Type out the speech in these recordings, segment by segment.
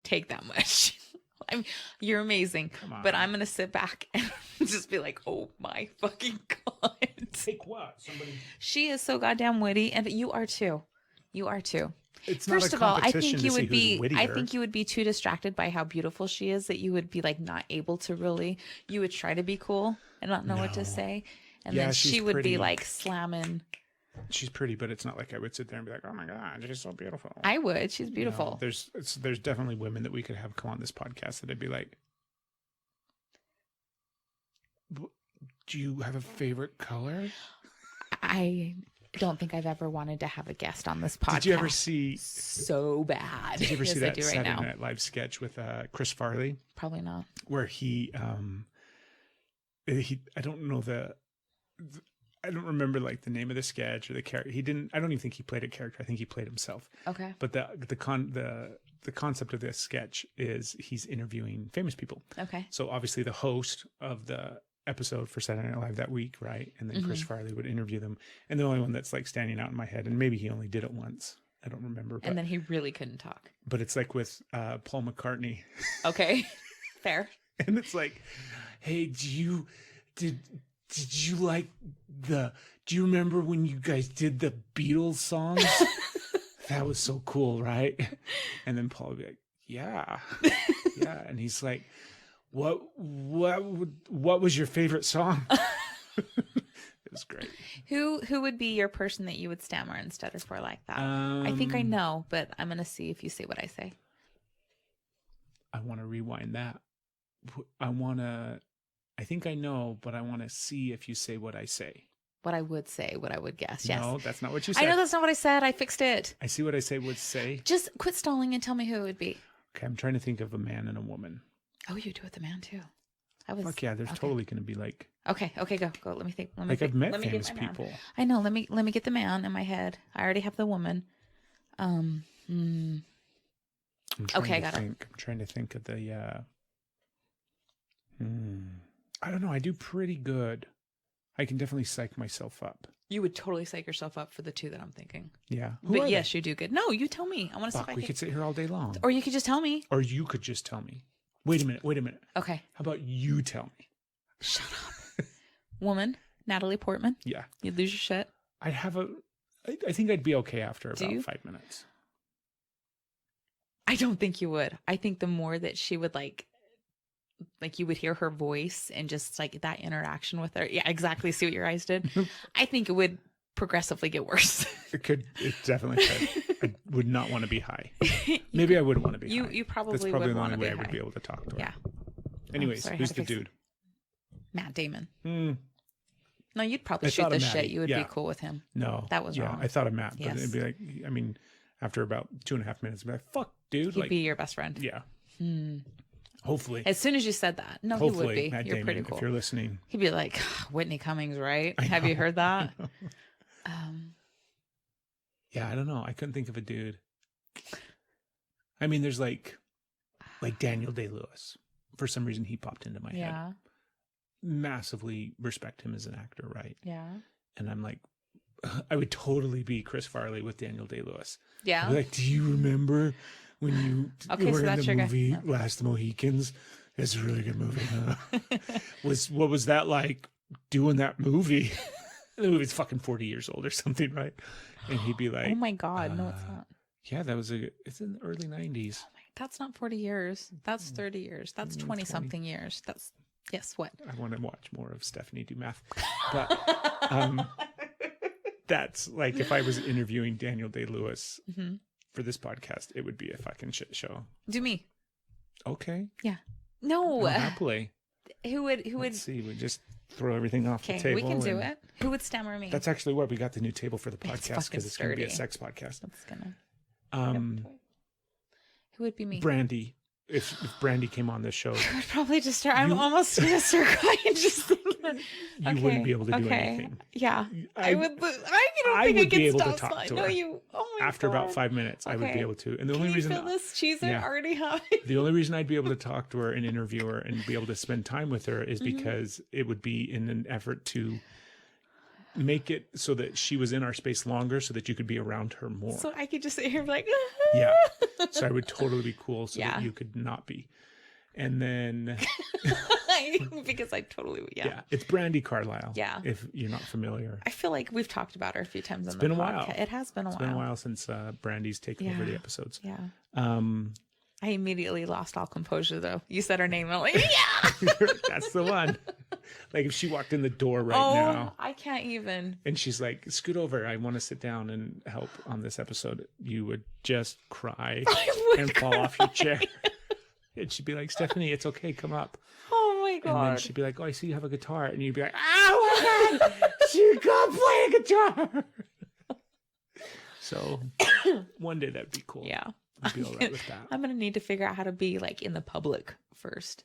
take that much. You're amazing, but I'm gonna sit back and just be like, oh my fucking god. Take what? Somebody. She is so goddamn witty, and you are too. You are too. It's First not a of all, I competition think to you see would who's be. wittier. I think you would be too distracted by how beautiful she is that you would be like not able to really. You would try to be cool and not know what to No. say, and Yeah, then she's she would pretty. be like slamming. She's pretty, but it's not like I would sit there and be like, "Oh my god, she's so beautiful." I would. She's No, beautiful. there's definitely women that we could have come on this podcast that I'd be like, "Do you have a favorite color?" I don't think I've ever wanted to have a guest on this podcast. Did you ever see? So bad. Did you ever Yes, see I that do right Saturday now. Night Live sketch with Chris Farley, Probably not. where he I don't know I don't remember like the name of the sketch or the character. I don't even think he played a character. I think he played himself. Okay. But the concept of this sketch is he's interviewing famous people. Okay. So obviously the host of the episode for Saturday Night Live that week, right? And then Chris Farley would interview them. And the only one that's like standing out in my head, and maybe he only did it once, I don't remember. But, And then he really couldn't talk. but it's like with Paul McCartney. Okay. Fair. And it's like, hey, did you like do you remember when you guys did the Beatles songs? That was so cool, right? And then Paul would be like, yeah. Yeah. And he's like, what was your favorite song? It was great. Who would be your person that you would stammer and stutter for like that? I think I know, but I'm gonna see if you say what I say. I want to rewind that. I think I know, but I want to see if you say what I say. What I would say, what I would guess. Yes. No, that's not what you said. I know that's not what I said. I fixed it. I see what I say would say. Just quit stalling and tell me who it would be. Okay, I'm trying to think of a man and a woman. Oh, you do it the man too. I was. Fuck yeah, there's okay. totally going to be like Okay, go. Let me think. I've think. met Let me get famous my man. people. I know. Let me get the man in my head. I already have the woman. I'm trying Okay, to got it. think. I'm trying to think of the. I don't know. I do pretty good. I can definitely psych myself up. You would totally psych yourself up for the two that I'm thinking. Yeah. Who But are yes, you do good. No, you tell me. I want to see they? Fuck, if I we can. could sit here all day long. Or you could just tell me. Or you could just tell me. Wait a minute. Okay. How about you tell me? Shut up. Woman, Natalie Portman. Yeah. You'd lose your shit. I think I'd be okay after Do about you? 5 minutes. I don't think you would. I think the more that she would like you would hear her voice and just like that interaction with her. Yeah, exactly. See what your eyes did? I think it would progressively get worse. It definitely could. I would not want to be high. Maybe I would want to be high. You probably That's probably would the want only to way be I would high. be able to talk to her. Yeah. Anyways, sorry, I who's had to the fix it. dude? Matt Damon. Hmm. No, you'd probably I shoot thought the of shit. Matty. You would Yeah. be cool with him. No. That was wrong. I thought of Matt, but Yes. it'd be like, I mean, after about 2.5 minutes, I'd be like, fuck, dude. He'd Like, be your best friend. yeah. Hmm. Hopefully. As soon as you said that. No, he would Hopefully, be. Matt You're Damon, pretty cool. if you're listening. He'd be like, Whitney Cummings, right? I Have you know. heard that? I know. Yeah, I don't know. I couldn't think of a dude. I mean, there's like Daniel Day-Lewis. For some reason, he popped into my head. Yeah. Massively respect him as an actor, right? Yeah. And I'm like, I would totally be Chris Farley with Daniel Day-Lewis. I'd Yeah. be like, do you remember when you Okay, were so in that's the your guy. movie No. Last Mohicans? It's a really good movie. Huh? What was that like doing that movie? The movie's fucking 40 years old or something, right? And he'd be like, Oh my God. No, it's not. yeah, it's in the early 90s. Oh my, that's not 40 years. That's 30 years. That's 20 20. something years. That's, yes, what? I want to watch more of Stephanie do math. But that's like if I was interviewing Daniel Day-Lewis Hmm. for this podcast, it would be a fucking shit show. Do me. Okay. No. Happily. Who would, Let's see. We just throw everything off the okay, table. we can do and it. Who would stammer me? That's actually what we got the new table for the It's podcast fucking because it's going to be a sturdy. sex podcast. That's gonna. Who would be me? Brandy. If Brandy came on this show, I would probably just start. I'm You- almost gonna start crying just thinking. you wouldn't be able to do anything. Yeah, I would. I don't I think I would be can able to stop. talk to No, her. you. Oh my After God. about 5 minutes, I would be Okay. able to. And the Can only you reason feel this cheese I Yeah. already have? the only reason I'd be able to talk to her and interview her and be able to spend time with her is Mhm. because it would be in an effort to make it so that she was in our space longer so that you could be around her more. So I could just sit here and be like, Yeah. So I would totally be cool so Yeah. that you could not be. And then because I totally, yeah, it's Brandy Carlisle. Yeah. If you're not familiar. I feel like we've talked about her a few times on the been a podcast. while. It has been a It's while. been a while since Brandy's taken over the Yeah. episodes. Yeah. Um, I immediately lost all composure though. You said her name and I'm like, yeah. that's the one. Like if she walked in the door right Oh, now I can't even. and she's like, scoot over, I want to sit down and help on this episode, you would just cry I would and fall off your cry. chair. And she'd be like, Stephanie, it's okay, come up. Oh my And then god. she'd be like, oh, I see you have a guitar. And you'd be like, oh my God, she can't play a guitar. So one day that'd be cool. Yeah. I'd be all right with that. I'm gonna need to figure out how to be like in the public first,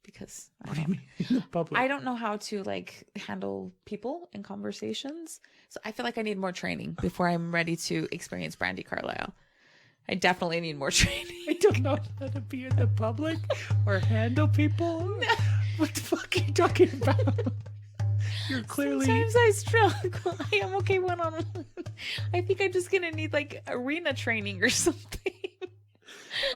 because What do you mean in the public? I don't know how to like handle people in conversations. So I feel like I need more training before I'm ready to experience Brandy Carlisle. I definitely need more training. I don't know how to be in the public or handle people. What the fuck are you talking about? You're clearly Sometimes I struggle. I am okay one on one. I think I'm just gonna need like arena training or something.